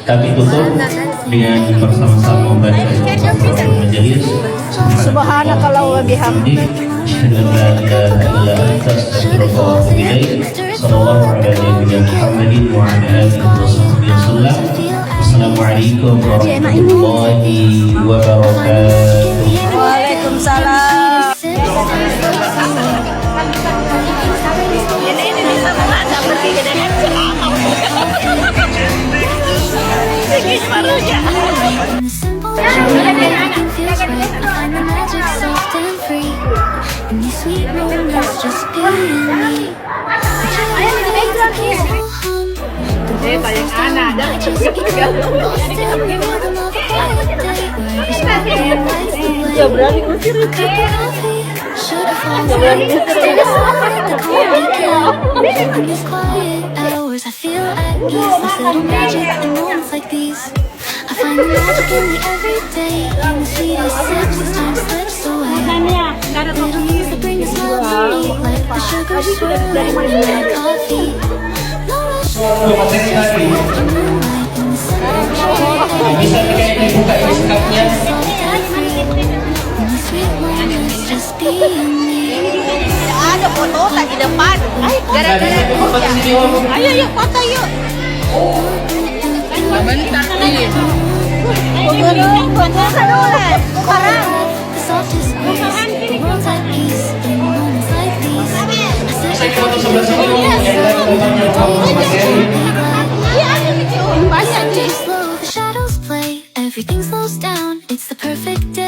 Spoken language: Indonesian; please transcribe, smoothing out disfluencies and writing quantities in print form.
Kami tutup dengan bersama-sama membaca majelis. Subhanakallah wa bihamdik. Assalamualaikum warahmatullahi wabarakatuh. Waalaikumsalam. Ya berani kusir. I find the magic in the everyday, in the sweetest sips, time slips away. Little things that bring a smile to me, like the sugar swirling in my coffee. No rush, moonlight in the center. Bisa dibuka ini sekatnya. And the sweet moments just being me. Ada foto tak di depan. Gara-gara ayo yuk foto yuk. Bentar nih. Foto saluran. Sekarang. The softest grace, the world's at peace in moments like these. Saya foto sebelah sini yang temannya Banyak nih. Slow, the shadows play, everything slows down. It's the perfect day.